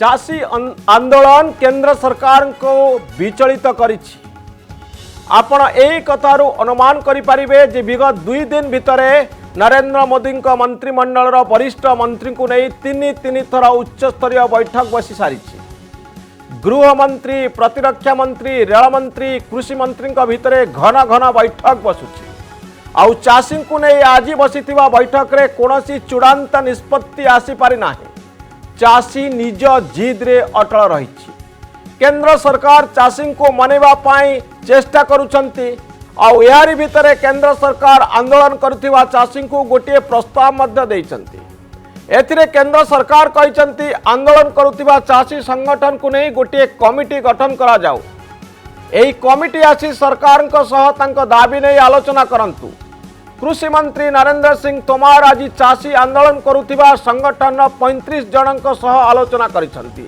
चाषी आंदोलन केंद्र सरकार को विचलित करिछि। आपण एही कथारू अनुमान करिपारिबे जे विगत 2 दिन भितरे नरेंद्र मोदी मंत्रिमंडल वरिष्ठ मंत्री को नहीं तीन थर उच्च स्तरीय बैठक बसी सारी। गृह मंत्री, प्रतिरक्षा मंत्री, रेल मंत्री, कृषि मंत्री भितर घन घन बैठक बसुची। आउ चाषी को नहीं आज बसी बैठक रे कौनसी चूड़ांत निष्पत्ति आसी पारि नाही। चाषी निज जिद रे अटल रही। केंद्र सरकार चाषी को मनैबा पाई चेष्टा करुछंती। आउ यारी भितर केंद्र सरकार आंदोलन करुथिबा चाषी को गोटे प्रस्ताव मध्य देइछंती। एथिरे केंद्र सरकार कहिछंती आंदोलन करुथिबा चाषी संगठन को नहीं गोटे कमिटी गठन करा जाऊ। एही कमिटी आसी सरकार सह तांको दाबी नहीं आलोचना करंतु। कृषि मंत्री नरेंद्र सिंह तोमार आज चाषी आंदोलन करुथिबा संगठन 35 जनक सह आलोचना करिसंती।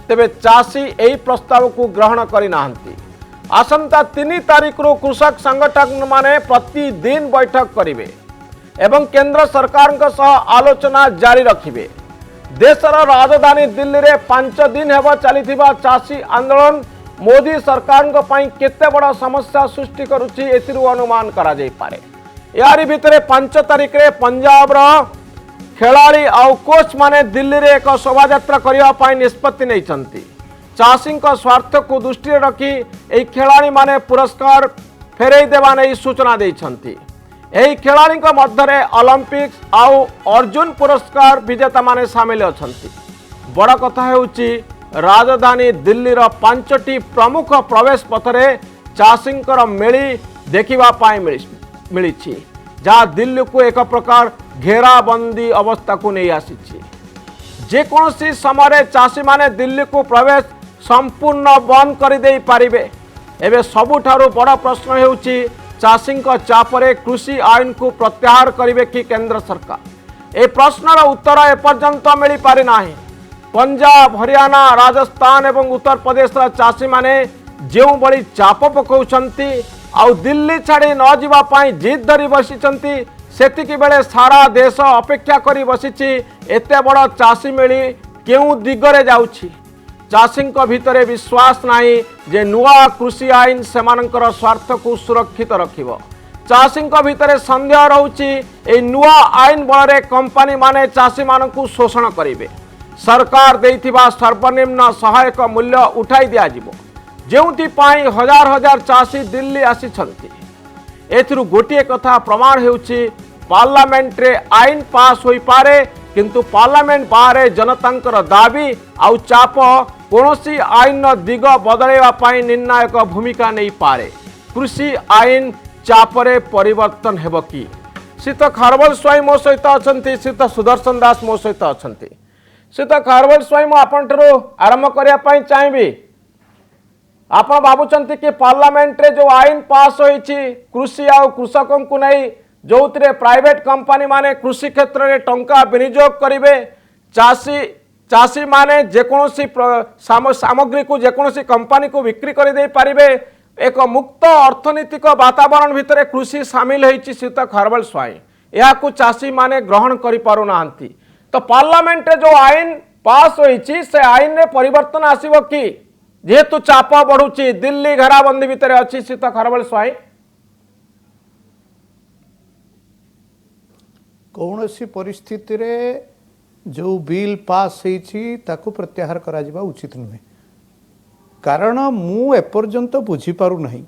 तेबे चाषी एही प्रस्ताव को ग्रहण करि नाहंती। आसंता 3 तारीख रु कृषक संगठन माने प्रतिदिन बैठक करिवे एवं केंद्र सरकार सह आलोचना जारी रखिबे। देशर राजधानी दिल्ली रे 5 दिन हेबा चलिथिबा चाषी आंदोलन मोदी सरकार केते बड़ समस्या सृष्टि करुछि एथिरु अनुमान करा जाई पारे। यारी भितरे 5 तारीख रे पंजाब रो खेलाड़ी आउ कोच माने दिल्ली रे एक शोभा यात्रा करिया पाई निष्पत्ति नैछंती। चाषी स्वार्थ को दृष्टि रखी एही खेलाड़ी माने पुरस्कार फेरई देवा नहीं सूचना देइछंती। एही खेलाड़ी मध्य ओलंपिक्स आउ अर्जुन पुरस्कार विजेता माने शामिल अछंती। बड़ कथा हेउची राजधानी दिल्ली रो 5टी प्रमुख प्रवेश पथरे चाषी मेली देखिबा पाई मिली, जहाँ दिल्ली को एक प्रकार घेराबंदी अवस्था को नहीं आसी। जेकोसी समय चाषी माने दिल्ली को प्रवेश संपूर्ण बंद कर दे पारिबे। एबे सबुठारु बड़ प्रश्न हेउची चाषी चापरे कृषि आईन को प्रत्याहार करिवे कि केंद्र सरकार। ए प्रश्नर उत्तर एपर्यंत मिल पारि नाही। पंजाब, हरियाणा, राजस्थान एवं उत्तर प्रदेश चाषी माने जो बड़ी चाप पकाउछंती आउ दिल्ली छाड़ी न जीवा पाई जिद धरी बसिचंती, सेतिकी बेले सारा देश अपेक्षा करी बसिछि एते बड़ चाषी मेली केउ दिगरे जाउछि। चाषी भितरे विश्वास नाही जे नुआ कृषि आईन सेमानकर स्वार्थ को सुरक्षित रखिबो। चाषी भितरे संदेह रहउछि ए नुआ आईन बलरे कंपनी माने चाषी मानकु शोषण करिवे। सरकार देइथिबा सर्वनिम्न सहायक मूल्य उठाई दिया जिवो, जेउथि पाई हजार हजार चाषी दिल्ली आसीछंती। एथिरु गोटिए कथा प्रमाण हेउछि पार्लियामेंट रे आईन पास होई पारे, किंतु पार्लियामेंट बाहर जनतांकर दाबी आउ चाप कोनोसी आईन दिग बदलैवा पाई निर्णायक भूमिका नहीं पारे। कृषि आईन चापरे परिवर्तन हेबो कि? सीत खारबल स्वाई मो सहित अछंती, सीत सुदर्शन दास मो सहित अछंती। सीत खारबल स्वाई मो आपन ठरो आरंभ करिया पाई चाहिबी। आपण भाबुचंती कि पार्लियामेंट रे जो आईन पास होईछि कृषि आउ कृषकों को नहीं, जो प्राइवेट कंपनी माने कृषि क्षेत्र में टंका विनियोग करिवे, चाषी माने जेकोसी सामग्री को जेकोसी कंपनी को बिक्री कर दे पारिबे। एक मुक्त अर्थनीतिक वातावरण भितर कृषि सामिल होईछि सीत खारबल स्वाई। या चाषी माने ग्रहण करि पारु नाहंती। तो पार्लियामेंट रे जो आईन पास होईछि से आईन रे परिवर्तन आसीबो कि? जेहेतु चाप बढ़ुची, दिल्ली घेराबंदी भितर अच्छी सीत खारबल स्वाई। कौनसी परिस्थिति रे जो बिल पास होईछि ताकू प्रत्याहार करा जिबा उचित नुहे। कारण मु एपर्यंत बुझी पारु नहीं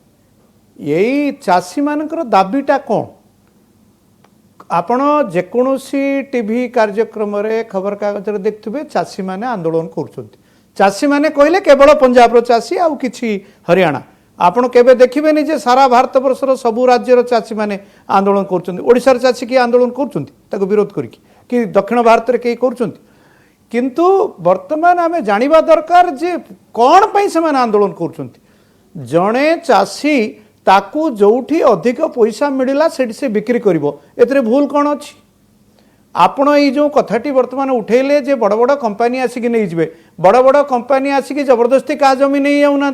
यही चाषी मानकर दाबीटा कौन। आपण जेकोसी टीवी कार्यक्रम रे खबर कागज रे देखथिबे चाषी माने आंदोलन करूछंती। चाषी माने कहले केवल पंजाब रो चाषी आउ किछि हरियाणा। आपण केबे देखिबेनी जे सारा भारत वर्षर सबु राज्यर चाषी माने आंदोलन करूछंती। ओडिशार चाषी की आंदोलन करूछंती ताको विरोध करिकि कि दक्षिण भारत रे के करूछंती। किंतु वर्तमान आमे जानिबा दरकार जे कोन पई से माने आंदोलन करूछंती। जणे चाषी ताकू जोठी अधिक पैसा मिलिला सेठी से बिक्री करिवो, एतरे भूल कोन अछि? आपण ये जो कथाटी वर्तमान उठेले जे बड़ बड़ कंपनी आसिक नहीं जाए, बड़ बड़ कंपनी आसिक जबरदस्ती क्या जमी नहीं जाऊना,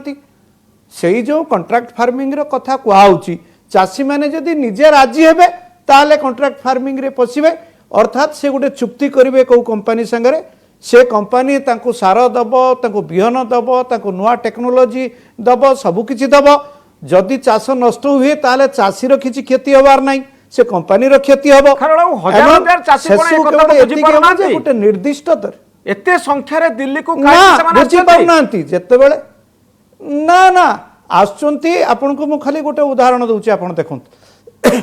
से जो कंट्राक्ट फार्मिंग रो कथा कहुच्छी चाषी मैंने जदि निजे राजी हेबे ताले कंट्राक्ट फार्मिंग रे पशिबे, अर्थात से गोटे चुक्ति करेंगे कौ कंपनी संगे से कंपनी तांको सार दब तांको बिहन दब तांको नुआ टेक्नोलोजी दब सबकिछि दब जदि चाष नष्ट हुए ताले चाषीर किछि क्षति हबार नाही से कंपनीर क्षति हब खारबाबू, हजार हजार चाषी कोन ए कथा को बुझि पारुनांती? गोटे निर्दिष्ट दर एते संख्या रे दिल्ली को ना काहे ସେମାନେ बुझी ଆସୁଛନ୍ତି? पारुनांती जेतेबेले ना ना आसुचंती आपण को मु खाली गोटे उदाहरण दउची आपण देखंतु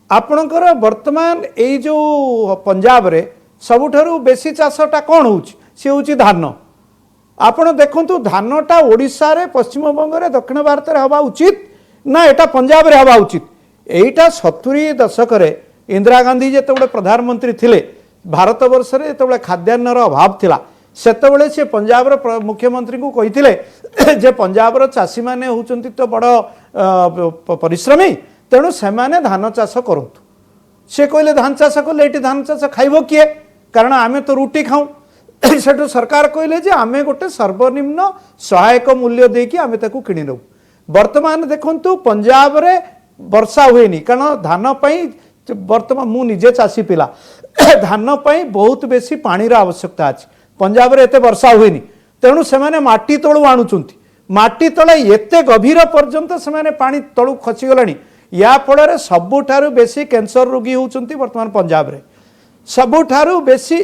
आपणकर वर्तमान एई जो पंजाब रे सबुठारु बेसी चाषटा कौन होउची से होउची धान आपण देखंतु धानटा ओडिसा रे पश्चिम बंग रे दक्षिण भारत रे हवा उचित ना एटा पंजाब रे हवा उचित एटा 70 दशक रे इंदिरा गांधी जेतेबेले प्रधानमंत्री थिले भारत वर्ष रे जेतेबेले खाद्यान्नर अभाव थिला सेतेबेले से पंजाब रो मुख्यमंत्री को कहिथिले जे पंजाब रो चाषी माने होउचंती तो बड़ परिश्रमी तेणु से माने धान चाष करंतु से कहले धान चाष कले एटी धान चाष खाइबो किए कारण आमे तो रुटी खाऊ सेठु सरकार कहले जे आमे गोटे सर्वनिम्न सहायक मूल्य देकी आमे ताकू किणी नउ वर्तमान देखंतु पंजाब रे वर्षा हुएनी कारण धान पई वर्तमान मु निजे चासी पिला धान पई बहुत बेसी पानी रा आवश्यकता अछि पंजाब रे एते वर्षा हुएनी तेणु से माने माटी तळु आणुचंती माटी तळे एते गभीर पर्यंत से माने पानी तळु खसी गलानी या फଳରେ सबुठारु बेसी कैंसर रोगी होउचंती वर्तमान पंजाब रे सबुठारु बेसी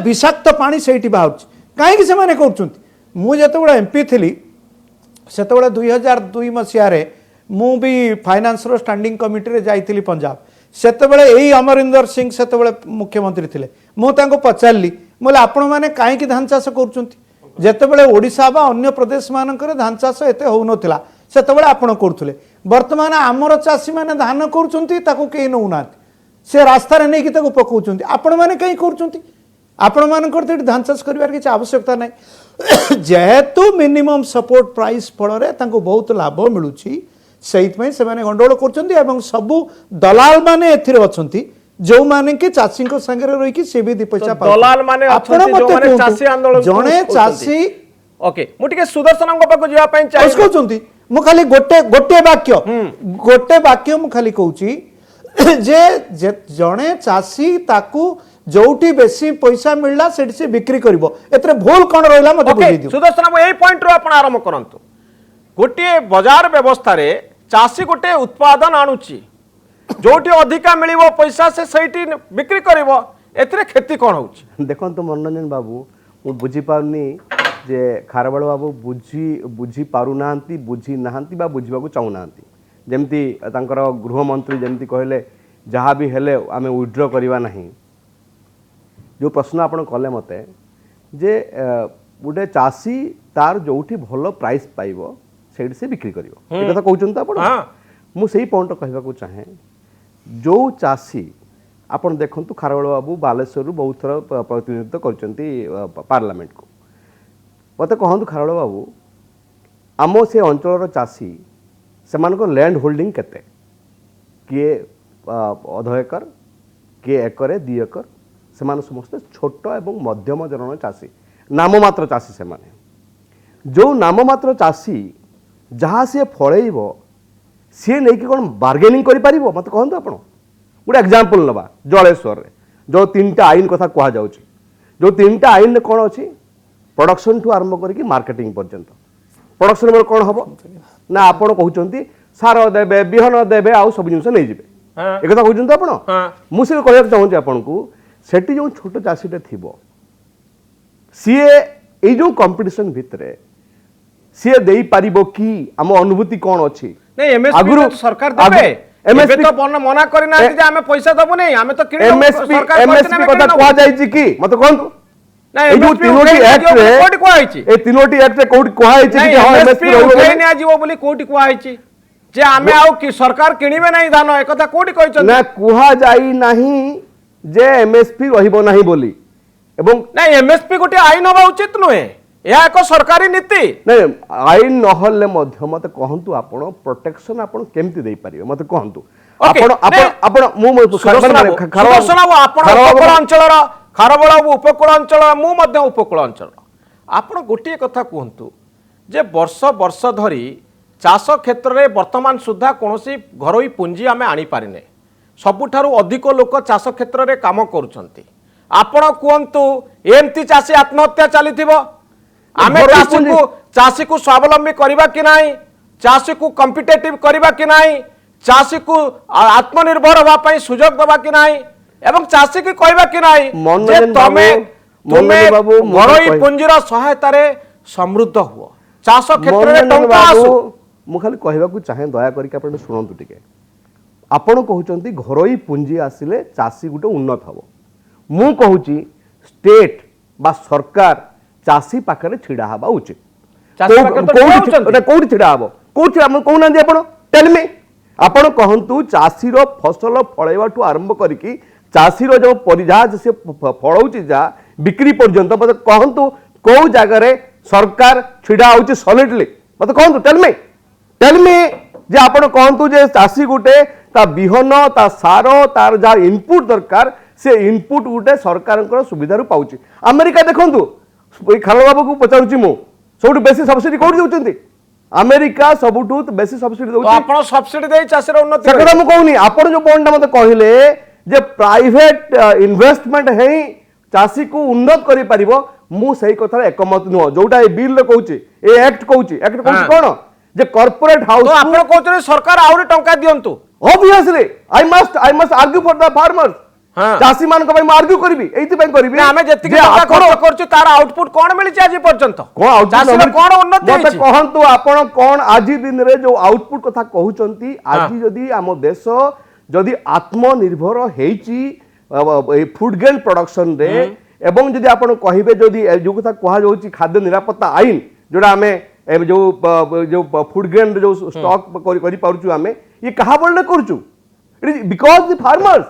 विषाक्त पानी सेठी बाहुच काहे से माने करचंती मु जेतेबेला एमपी थिली सेतेबेला 2002 मसिया रे मु भी फाइनेंस रो स्टैंडिंग कमिटी रे जाइथिली पंजाब सेतेबेले एई अमरिंदर सिंह सेतेबेले मुख्यमंत्री थिले मु तांको पचारली मोले आपण माने काहे कि धान चाष करचंती जेतेबेले ओडिसा बा अन्य प्रदेश मानकर धान चाष एते होउ नथिला सेतेबेले आपण करथुले वर्तमान आमर चाषी माने धान करचंती ताको केही नउनात से रास्ता रे नै कि ताको पकाउचंती आपण माने कहीं करचंती आपण मानकर तेटी धान चाष करिवार किछ आवश्यकता नै जेहेतु मिनिमम सपोर्ट प्राइस फଳରେ तांको बहुत लाभ मिलुची सेइतमै से माने गंडोळ करचंती एवं सबु दलाल माने एथिरे अछंती जो माने कि चाषी को संगे रही कि से भी दी पैसा तो दलाल माने अछंती जो माने चाषी आंदोलन जणे चाषी ओके मु टिके सुदर्शन को पाको जिया पई चाहि कहउचंती मु खाली गोटे वाक्य मु खाली कहउची जे जणे चाषी ताकू जोटी बेसी पैसा मिलला सेठी से बिक्री करबो एतरे भूल कोन रहला मते बुझी दियो सुदर्शन बाबू एई पॉइंट रो आपण आरंभ करंतु गोटे बाजार व्यवस्था रे चाषी गोटे उत्पादन आणुची जोटी अधिका मिलिबो पैसा से सेठी बिक्री करबो एतरे खेती कोन होउची देखंतु मनोरंजन बाबू मु बुझी पाउनी जे खारबाळ बाबू बुझी पारु नांती बुझी नांती बा बुझिबाकू चाहू नांती जेमती तांकर गृह मंत्री जेमती कहले जहाँ भी हेले आमे विड्रॉ करबा नहीं जो प्रश्न आपण कले मते जे गोटे चाषी तार जोठी भलो प्राइस पाइबो सेठी से बिक्री करिवो ए कथा कहउचंत आपण मु सेही पॉइंट कहबाकू चाहे जो चाषी आपण देखंतु खारबाळ बाबू बालेश्वर बहुत थर प्रतिनिधित्व करचंती पार्लियामेंट को मते कहंतु खारबाळ बाबू आमो से अंचलर चाषी सेमानको लैंड होल्डिंग केते किए अध एकर किए एकरे 2 एकर सेमान समस्त छोट एवं मध्यम धरण चाषी नाममात्र चाषी सेमाने जो नाममात्र चाषी जहाँ सी फलैब सी नहीं कि कौन बार्गेनिंग करि परिबो मत कहंतु आपण गोटे एग्जांपल नबा जलेश्वर रे जो 3टा आईन कथा कहा जाउची जो 3टा आईन कौन अछि प्रोडक्शन ठू आरंभ करिक मार्केटिंग पर्यंत प्रोडक्शन में कौन हम ना आपण कहउचंती सार देबे बिहन देबे आ सब जिंस नै जिवे एक कथा कहउचंती आपण मु से कहया चाहूची आपण को सेठी जो छोट चाषीटे थिबो सीए ए जो कंपटीशन भितरे सीए देई पारिबो कि हम अनुभूति कौन अछि नहीं एमएसपी तो सरकार देबे एमएसपी तो पन मना करि ना जे हमें पैसा दबो नहीं हमें तो किने एमएसपी कथा कहा जाय छि कि मत कहंतु नहीं ए जो तीनोटी एक्ट रे कोठी कोहा आइछि ए तीनोटी एक्ट रे कोठी कोहा आइछि कि हां एमएसपी उठै नै आजिवो बोली कोठी कोहा आइछि जे हमें आउ कि सरकार किनिबे नहीं धान ए कथा कोठी कहै ना कोहा जाई नहीं जे एमएसपी रहिबो नहीं बोली एवं नहीं एमएसपी गोटे आईन हवा उचित नुहे यह एक सरकारी नीति नहीं आईन नहले मध्य मते कहंतु आपण प्रोटेक्शन आपण केमति देई परिबे मते कहंतु आपण आपण मु उपकूल अंचल खारबेला उपकूल अंचल मु मध्य उपकूल अंचल आपण गोटे कथा कहंतु जे वर्ष वर्ष धरी चाष क्षेत्र में वर्तमान सुधा कौनसी घरोई पुंजी आमे आनी पारिने सबुठारु अधिक लोक चाष क्षेत्र में काम करुछंती आपण कहतु एमती चाषी आत्महत्या चली आमे घरोई चाषी को स्वावलंबी करबा कि नहीं, चाषी को कॉम्पिटिटिव करबा कि नहीं, चाषी को आत्मनिर्भर होगा पई सुजोग दबा कि नहीं, एवं चाषी की कहबा कि नहीं जे तमे घरोई पुंजीर सहायता रे समृद्ध हुआ चाष क्षेत्र में टंका आसु। मु खाली कहबाकू चाहे दया करके आपण सुनंतु टिके आपण कहउचंती घरोई पुंजी आसिले चाषी गुटे उन्नत हबो। मु कहूची स्टेट बा सरकार चाषी पाखरे छिड़ा हबा उचित। कोउठी छिड़ा हबो कोउठी हम कहउना दे आपण टेल मी आपण कहंतु चाषी रो फसल फळेबाटू आरंभ करिकी चाषी रो जो परिजाज से फळौची जा बिक्री पर्यंत मते कहंतु को जगह रे सरकार छिड़ा होची सॉलिडली मते कहंतु टेल मी जे आपण कहंतु जे चाषी गुटे ता बिहन ता सार तार जा इनपुट दरकार से इनपुट गुटे सरकार सुविधा रु पाउची। अमेरिका देखंतु खाल बाबू को पचारुची मु सबटु बेसी सब्सिडी कोड देउचंती अमेरिका सबटु बेसी सब्सिडी तो देउची आपण सब्सिडी देई चाषीर उन्नति से कथा मु कहूनी आपण जो पॉइंट मते कहले जे प्राइवेट इन्वेस्टमेंट है चाषी को उन्नत करि परिबो मु सही कथा एकमत नुह जोटा ए बिल रे कहूची ए एक्ट कहूची कोन जे कॉर्पोरेट हाउस तो आपण कहउछन सरकार आउरी टंका दियंतु obviously I must argue for the farmers हाँ। चाषी मान को आर्ग्यू करबी एति पय करबी आमे जति टंका खर्च करछु तार आउटपुट कोन मिलि आज पर्यंत कोन चाषीर कोन उन्नति मते होइछि कहंतु आपण कोन आजि दिन रे जो आउटपुट कथा कहउचंती आजि जदी आम देश जदी आत्मनिर्भर हेची फूड ग्रेन प्रोडक्शन रे एवं जदी आपण कहिबे जदी जो कथा कहा जाउची खाद्य निरापत्ता आईन जोडा आमे जो फूड ग्रेन जो स्टॉक करि पारुचु आमे ये कहा बोलले करचु it is because the farmers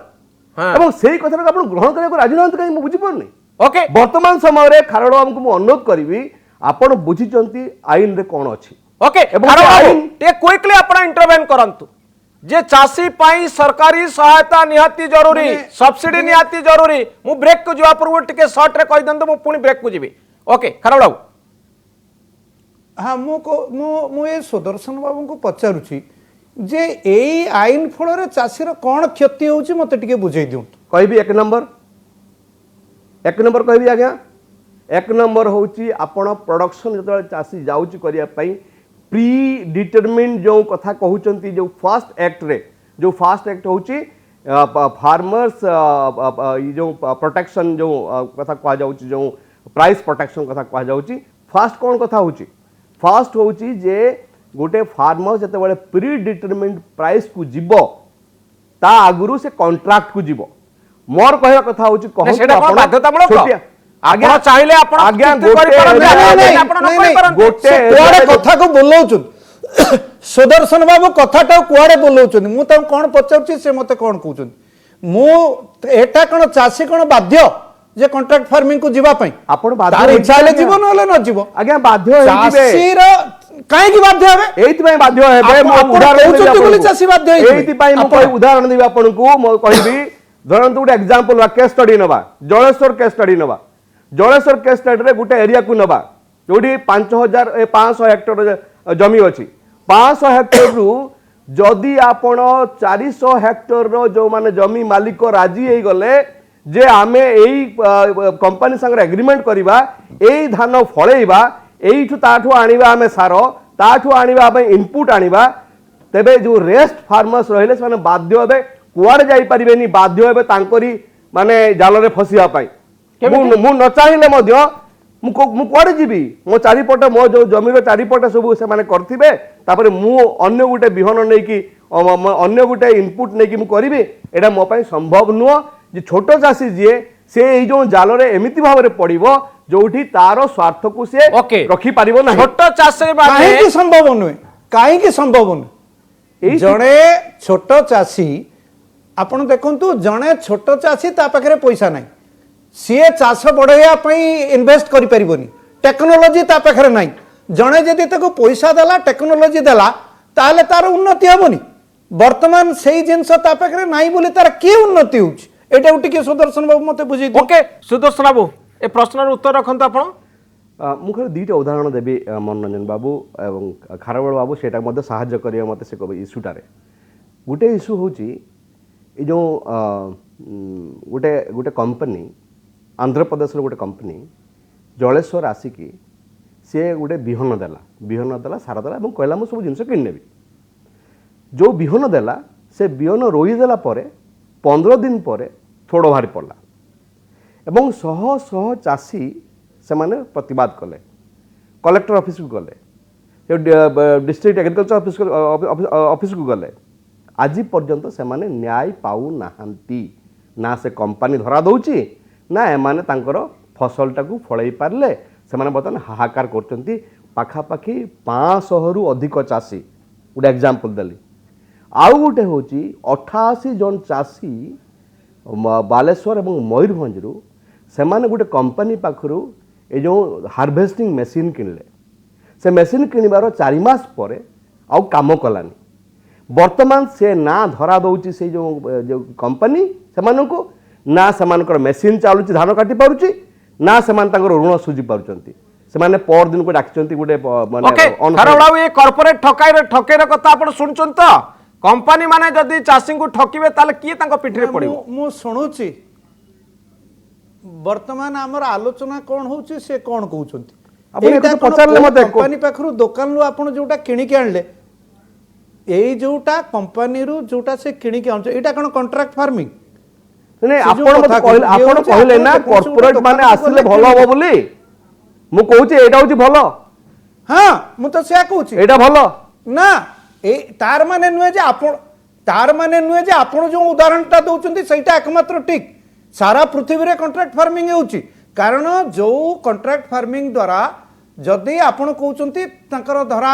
एवं सेही कथा आपण ग्रहण करबा राजी नहंत काई मु बुझी परनी। ओके वर्तमान समय रे खारड़ बाबू को अनुरोध करी आपण बुझीचंती आईन रे कोन अछि ओके एवं खारड़ बाबू आईन टे क्विकली आपण इंटरवेन करंतु जे चाषी पाई सरकारी सहायता निहाती जरूरी सब्सिडी निहाती जरूरी मु ब्रेक को जवा पूर्व टिके शॉर्ट रे कहि दंतो मु पुनी ब्रेक को जीवी ओके खारड़ बाबू हाँ मु ए सुदर्शन बाबू को पचारुची जे एई आईन फल चाषीर कौन क्षति होउची मते टिके बुझेई दिउंतु कहबी एक नंबर कहबी आज्ञा एक नंबर होची आपण प्रोडक्शन जतले चाषी जाउची करिया पई प्री डिटरमिन्ड जो कथा कहउचंती जो फर्स्ट एक्ट रे जो फर्स्ट एक्ट होची फार्मर्स जो प्रोटेक्शन जो कथा कहा जाउची जो प्राइस प्रोटेक्शन कथा कहा जाउची फर्स्ट कौन कथा होची फर्स्ट होची जे गोटे फार्मर जते बळे प्री डिटरमिन्ड प्राइस को जीवो ता आगुरु से कॉन्ट्रैक्ट को जीवो मोर कहवा कथा होची कहू सेटा कोन बाध्यतामूलक आज्ञा चाहिले आपण आज्ञा गोटे कुआडे कथा को बोलौछन सुदर्शन बाबू कथाटा कुआडे बोलौछन मु त कोन पचाउची से मते कोन कहउछन मु एटा कोन चासी कोन बाध्य जे कॉन्ट्रैक्ट फार्मिंग को जीवा पई आपण तार बाध्य इच्छा ले जीवन होले न जीव आज्ञा बाध्य हेबे चासी रो काहे की बाध्य हेबे एति पई बाध्य हेबे मो कहउछन बोली चासी बाध्य हेबे एति पई मो कोइ उदाहरण देबी आपण को मो कहबी धरंतु गुटे एग्जांपल वा केस स्टडी नबा जलेश्वर केस स्टडी नबा जलेश्वर केस स्टडी रे गुटे एरिया को नबा जोडी 500 हेक्टर जमी अछि 500 हेक्टर रु जदी आपण 400 हेक्टर रो जो माने जमी मालिक राजी हे गले जे आमे एई कंपनी संग एग्रीमेंट करिबा एई धान फळेइबा एइठु ताठु आनिबा आमे सारो ताठु आनिबा आमे इनपुट आनिबा तेबे जो रेस्ट फार्मर्स रहिले से बाध्य हेबे कुआडे जाई परिबेनी बाध्य हेबे तांकरी माने जाल रे फसिया पाई मु न चाहिले मध्य मु कुआडे जीवी मो चारिपटे मो जो जमीर चारिपटे सब से माने करथिबे तापरे मु अन्य गुटे बिहन नै कि अन्य गुटे इनपुट नै कि मु करिबे एडा मो पई संभव नुह जे छोटो चाषी जीए से एई जो जाल रे एमिति भाव रे पड़िबो जोठी तारो स्वार्थ को से रखी पारिबो ना छोटो चाषी काहे की संभव नुहे काहे की संभव नुहे जणे छोटो चाषी आपण देखंतु जणे छोटो चाषी ता पाखरे पैसा नाही सीए चाष बढ़ाइया इन्वेस्ट करि परिबोनी टेक्नोलॉजी ता पाखरे नाही जणे जदि ताको पैसा देला टेक्नोलॉजी देला ताले तार उन्नति हेबोनी वर्तमान सेही जिंस ता पाखरे नाही बोली तार की उन्नति होउची एटा टिके सुदर्शन बाबू मते बुझी ओके सुदर्शन बाबू ए प्रश्नर उत्तर रखंतु आपण मुझे दुईटा उदाहरण देवी मनोरंजन बाबू एवं खारबड़ बाबू सेटा मध्य साहाय्य करिया मते से इश्यूटारे गोटे इश्यू होची ए जो गोटे गोटे कंपनी आंध्र प्रदेश गोटे कंपनी जलेश्वर आसिकी सी गोटे विहन देला सार देला और कहला मुझे सब जिन किनेबी जो विहन देला से विहन रोईदेला 15 दिन पर थोड़ बाहरी पड़ा एवं शह शह चाषी से माने प्रतिवाद कले कलेक्टर ऑफिस को गले डिस्ट्रिक्ट एग्रीकल्चर ऑफिस को गले आज पर्यंत से माने न्याय पाऊ नाहांती ना से कंपनी धरा दौची ना एमाने तांकर फसलटा को फड़ई पारले से माने बर्तमान हाहाकार करचंती पाखापाखि 500 रु अधिक चाषी गोटे एग्जांपल देली आउ गोटे होची 88 जन चाषी बालेश्वर और मयूरभंज रु से माने गोटे कंपनी पाखरु ए जो हार्वेस्टिंग मशीन किनले से मशीन किनिबार 4 मास पर आउ काम कलानी वर्तमान से ना धरा दौची से जो कंपनी से ना से मशीन चलुची धान काटी पारुची ना से ऋण सुझी पारुचंती से पर दिन को डाकिचंती गोटे ये कॉर्पोरेट ठकाईर कथा आपण सुनछन तो कंपनी माने जदी चाषी को ठकिबे ताले किए तांको पिठरे पड़िबो मु सुनुची वर्तमान आमर आलोचना कौन होची से कौन कहउचंती आपण एक पचारले मते कंपनी पाखरु दुकान लो आपण जोटा किणी के आनले एई जोटा कंपनी रु जोटा से किणी के आनछ एटा कोन कॉन्ट्रैक्ट फार्मिंग नहीं आपण कहले ना कॉर्पोरेट माने आसिले भलो हो बोली मु कहूची एटा होची भलो हां मु तो से कहूची एटा भलो ना ए तार माने नुए जे आपण जो उदाहरणटा दउचंती सेटा एकमात्र ठीक सारा पृथ्वी रे कॉन्ट्रैक्ट फार्मिंग होउची कारण जो कॉन्ट्रैक्ट फार्मिंग द्वारा जदि आपण कहउचंती तांकर धरा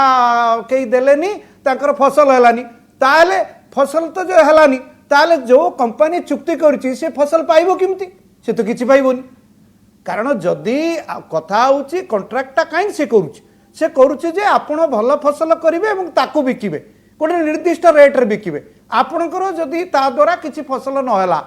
केई देलेनी तांकर फसल हेलानी ताले फसल तो जो हेलानी ताले जो कंपनी चुक्ति करची से फसल पाइबो किमती से तो किछि पाइबोनी कारण जदि कथा होउची कॉन्ट्रैक्टटा काई से करुचे जे आपण भल फसल करिवे एवं ताकू बिकिबे गोटे निर्दिष्ट रेट रे बिकिबे आपणकर जदि ता द्वारा किछि फसल न होला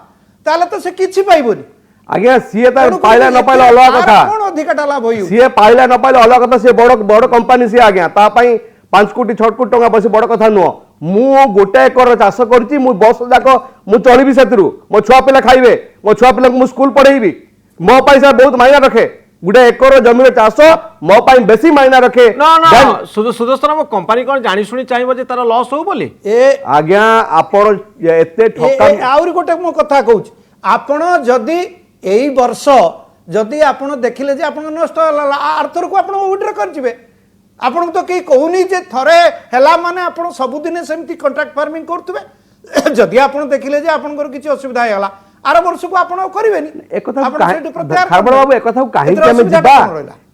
ताले तो से किछि पाइबोनी आज्ञा सीए तार पाइला न पाइला अलग कथा कोन अधिकटा लाभ होई सीए पाइला न पाइला अलग कथा से बड़ बड़ कंपनी से आज्ञा ता पई 5 कोटी 6 कोटी टंका बस बड़ कथा नुह मु गोटे एकर चाष करची मु बस जाक मु चलिबी सेतिरु मो छुआ पिला खाइबे मो छुआ पिला मु स्कूल पढ़ेइबी मो पैसा बहुत मायना रखे गुडे एकर जमीन चाष मो पाई बेसी मायना रखे ना ना सुदर्शन मो कंपनी कोन जानि सुनी चाहिबो जे तार लॉस हो बोली ए आज्ञा आपण एते ठका आउरी गोटे मो कथा कहूच आपण जदि एई वर्ष जदि आपण देखिले जे आपण नष्ट आर्थर को आपण विड्र कर जिवे आपण तो कई कहूनी जे थरे हेला माने आपण सब दिन सेमती कॉन्ट्रैक्ट फार्मिंग करथुबे जदि आपण देखिले जे आपनकर किछि असुविधा हैला आर वर्ष को आपण करिवेनी एक कथा खारबड़ बाबू एक कथा काहे कि हम जिबा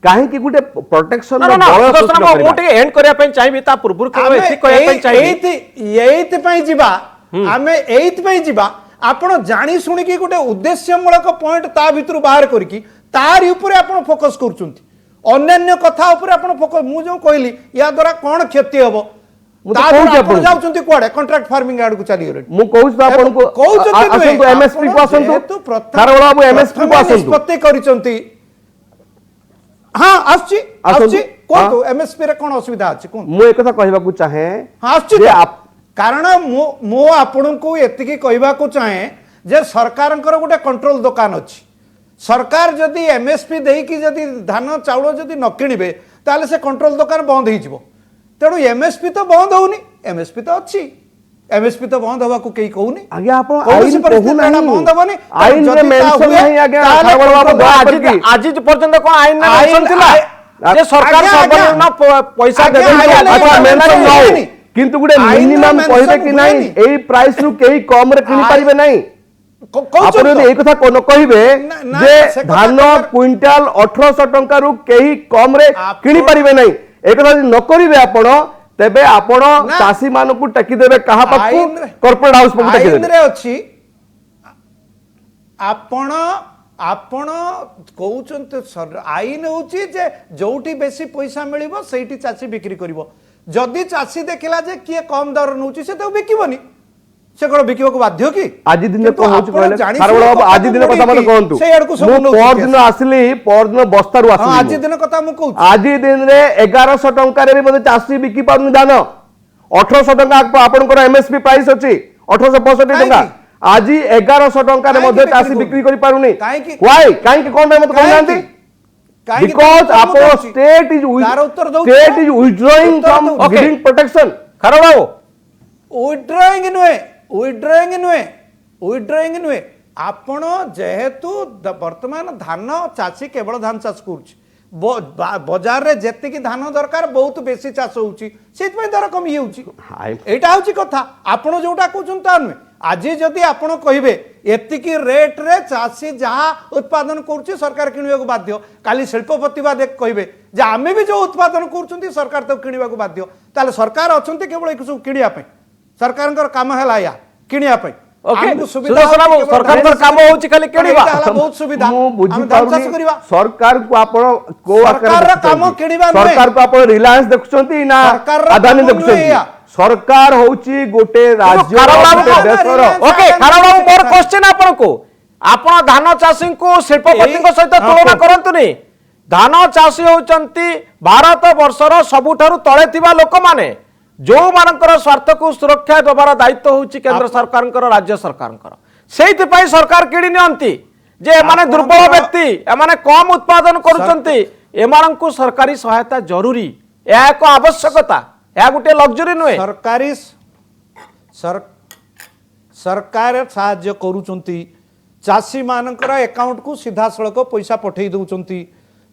काहे कि गुटे प्रोटेक्शन नो नो मो टे एंड करिया पई चाहिबी ता पूर्वुर के एथि करिया पई चाहिबी एइथ पई जिबा हमें एइथ पई जिबा आपण जानी सुनी कि गुटे उद्देश्यमूलक पॉइंट ता भितरु बाहर करिकि तार ऊपर आपण फोकस करचुंती अन्य कथा ऊपर आपण फोकस मु जो कहली या द्वारा कोन क्षति हबो जाउचंती कोडे कॉन्ट्रैक्ट फार्मिंग आड़ को चली रे मु कहूछ तो आपन को आसंतु एमएसपी को आसंतु खारबड़ बाबू एमएसपी को आसंतु निष्पत्ति करिसंती हां आछि कोन तो एमएसपी रे कोन असुविधा अछि कोन मु एक कथा कहबा को चाहे जे आप कारण मो आपन को एतिकी कहबा को चाहे जे सरकारनकर गोटे कंट्रोल दुकान अछि सरकार जदि एमएसपी देई कि जदि धान चाउल जदि न किनिबे ताले से कंट्रोल दुकान बंद होई जिवो तेणु एमएसपी तो बंद होनी एमएसपी तो अच्छी एमएसपी तो बंद हवा को कई कहूनी आगे आप आईन कहू नहीं बंद हबनी आईन रे मेंशन नहीं आगे खारबड़ बाबू आज पर्यंत कोन आईन रे मेंशन थिला जे सरकार सर्वनिम्न पैसा देबे अच्छा मेंशन नहीं किंतु गुडे मिनिमम कहबे कि नहीं एई प्राइस नु केही कम रे किनि परिबे नहीं आपण यदि एक कथा कोन कहबे जे धान क्विंटल 1800 टंका रु केही कम रे किनि परिबे नहीं एक कथा न करिवे आपण तेबे आपण चासी मान को टकी देबे कहा पाखु कॉर्पोरेट हाउस पर टकी देबे आईन रे अछि आपण कहउचंत आईन होची जे जोठी बेसी पैसा मिलिबो सेठी चासी बिक्री करिवो जदि चासी देखिला जे किए कम दर नउची से तो बिकिबोनी से कोन बिकिबो को बाध्य की आज दिन को होच कहले खारबड़ बाबू आज दिन कथा मते कोहंतु से एडकु सब मु पर दिन आसली पर दिन बस्ता रु आसली आज दिन कथा मु कहू आज दिन रे 1100 टंका रे भी मते चासी बिकी पाउनी धान 1800 टंका आपनकर एमएसपी प्राइस अछि 1865 टंका आज 1100 टंका काहेंकि चाषी बिक्री बिक्री कर पारुनी काहेंकि? व्हाई कहीं कौन मत कहनांती बिकॉज आपन state is withdrawing from Okay. Giving protection ଖାର ବାବୁ उइड्रॉइंग नुहे आपण जेहेतु वर्तमान धान चाषी केवल धान चाष कर बजार रे जेतिकी धान दरकार बहुत बेसी चाष होउची सेति दर कमी होउची एटा होउची कथा आपण जोटा कहउछन ता नुहे आज जदि आपण कहिबे एतिकी रेट रे चाषी जहाँ उत्पादन करुच्ची सरकार किणवाक बाध्य काली शिल्पपति बा देख कहिबे जे आमे भी जो उत्पादन करुछंती सरकार तो किणवाक बाध्य ताले सरकार अछंती केवल एक सब किणिया पे सरकारनकर काम हला या किणिया पे ओके आमको सुदर्शन बाबू सरकार काम होउची खाली किणिबा बहुत सुविधा मु बुझी हम धान चाष पारुनी करिबा सरकार को आपण को सरकार काम किणिबा नुहे। सरकार को आपण रिलायंस देखुछंती ना सरकार अदानी काम नुहे देखुछंती या। सरकार होउची गोटे राज्य ଖାର ବାବୁ ନା, ଦେଶର ନା, ओके ଖାର बाबू मोर क्वेश्चन आपनको आपण धान चाषी को शिल्पपति सहित तुलना करंतुनी धान चाषी होचंती भारत वर्षर सबुठारु तळे थिबा लोक माने जो मानकर स्वार्थ को सुरक्षा देवार दायित्व होची केंद्र सरकारଙ୍କର राज्य सरकारଙ୍କର सेति पई सरकार किडी नियंती जे एमाने दुर्बल व्यक्ति एमाने कम उत्पादन करूचंती एमानंकु सरकारी सहायता जरूरी या एक आवश्यकता या गुटे लग्जरी नुहे सरकारी सरकार साहाय्य करूचंती चाषी मानकर अकाउंट को सीधा सड़क पैसा पठेई दउचंती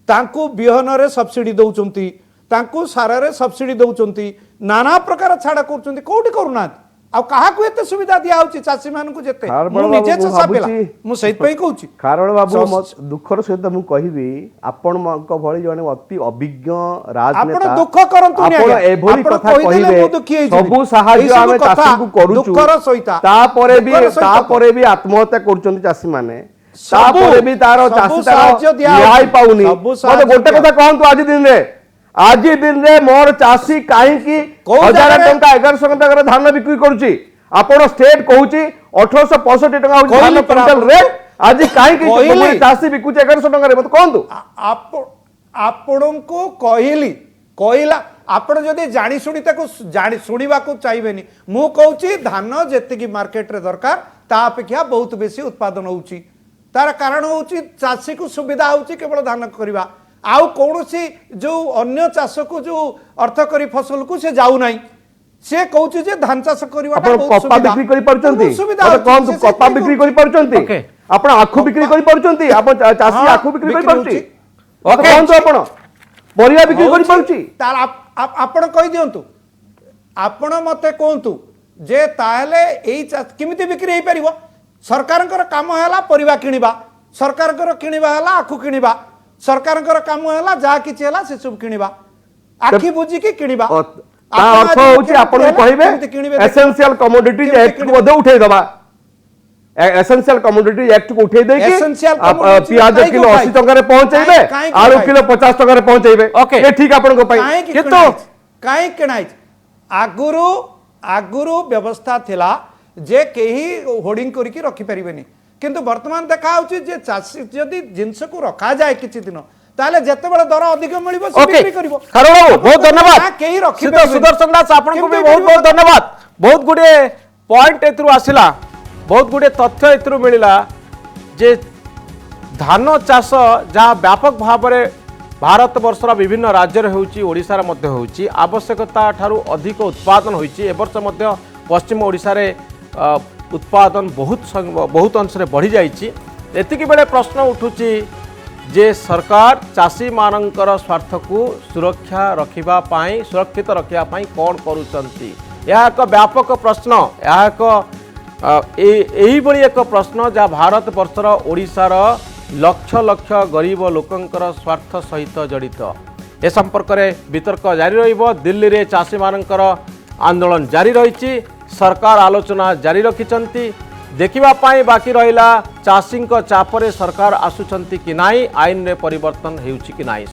तांकू बिहन रे सब्सिडी दउचंती तांकू सार रे सब्सिडी दउचंती नाना प्रकार छाड़ करूचंती कोठी करूना आ कहा को एते सुविधा दिया होची चाषी मानकू जेते खारबड़ मु निजे बाबू, चसा पेला भाबुची। मु सहित पई कहूची खारबड़ बाबू दुखर सहित मु कहिबी आपण भଳି जने अति अभिज्ञ राजनेता आपण दुख करंतु नि आपण एभଳି कथा कहिबे सबु साहाय्य आमे चाषी को करूछु दुखर सहिता तापरे भी आत्महत्या करूचंती चाषी माने तापरे भी तारो सबु चाषी साहाय्य तारो दिया न्याय होची। पाउनी सबु मते साहाय्य गोटे दिया। कथा कहंतु आज दिन रे मोर चाषी काहे की कोउ 1000 जागारे? टंका 1100 टंका धान बिक्री करूची आपण स्टेट कहूची 1865 टंका होची धान क्विंटल रेट आज काहे की चाषी बिकुची 1100 टंका रे मते कहंतु आपणको कहला आपण जदि जानी शुणी ताको जानी शुणिबा को चाहिबेनी मु कहूची धान जेतिकी मार्केट रे दरकार ता अपेक्षा बहुत बेसी उत्पादन होउची तार कारण होउची चाषी को सुविधा होउची केवल धान करबा आउ कोनोसी जो अन्य चाष को जो अर्थ करी फसल को से जाउ नाही से कहूची जे धान चाष करबा आपण कपा बिक्री करि परचंती मते कहंतु कपा बिक्री करि परचंती ओके। आपण आखु बिक्री करि परचंती आपण चाषी आखु बिक्री करि परची ओके। कहंतु आपण परिया बिक्री करि परची तार आपण कहि दियंतु आपण मते कहंतु जे ताहले एई किमिति बिक्री हेई परिबो सरकारकर काम हैला परिबा किनिबा सरकारकर किनिबा हैला आखु किनिबा सरकारकर काम हैला जा किछि हैला से सब किनिबा आखि बुझी की किनिबा ता अर्थ होची आपण कहिबे एसेंशियल कमोडिटीज एक्ट को बदे उठै दबा एसेंशियल कमोडिटी एक्ट को उठै दे Essential कि commodity पियाज काहे किलो को 80 टका रे पहुंचैबे काहे को आलू भाई? किलो 50 टका रे पहुंचैबे ओके। ये ठीक आपण को पई किंतु काई किणाई आगुरु व्यवस्था थिला जे केही होर्डिंग करिकी रखि परिबेनी किंतु वर्तमान देखा होची जे चाषी जदि जिंस को रखा जाए किछि दिन ताले जते बळे दर अधिक मिलिबो से ओके बिक्री करबो खारो बाबू बहुत धन्यवाद केही रखि सुदर्शन दास आपन को भी बहुत बहुत धन्यवाद बहुत गुडे पॉइंट एथरु आसिला बहुत गुडे तथ्य एथरु मिलिला जे धान चाष जहाँ व्यापक भाव में भारत वर्षर विभिन्न राज्य होउची ओडिशा रे मध्य होउची आवश्यकता ठारू अधिक उत्पादन होइची ए वर्ष मध्य पश्चिम ओडिशा रे उत्पादन बहुत अंश रे बढ़ी जाइची एतिकी बेले प्रश्न उठुची जे सरकार चाषी मानकर स्वार्थ को सुरक्षा रखिबा पाई सुरक्षित रखिबा पाई कोन करूचंती यह एक व्यापक प्रश्न यह एक एक प्रश्न जहाँ भारत वर्षर ओडिशार लक्ष लक्ष गरीब लोकंकर स्वार्थ सहित जड़ित ए संपर्क में वितर्क जारी रहिबो दिल्ली रे चाषी मानकर आंदोलन जारी रही सरकार आलोचना जारी रखिचंती देखिबा पाई बाकी रहिला चाषी चापरे सरकार आसुचंती कि नाई आईन रे परिवर्तन हेउची कि नाई।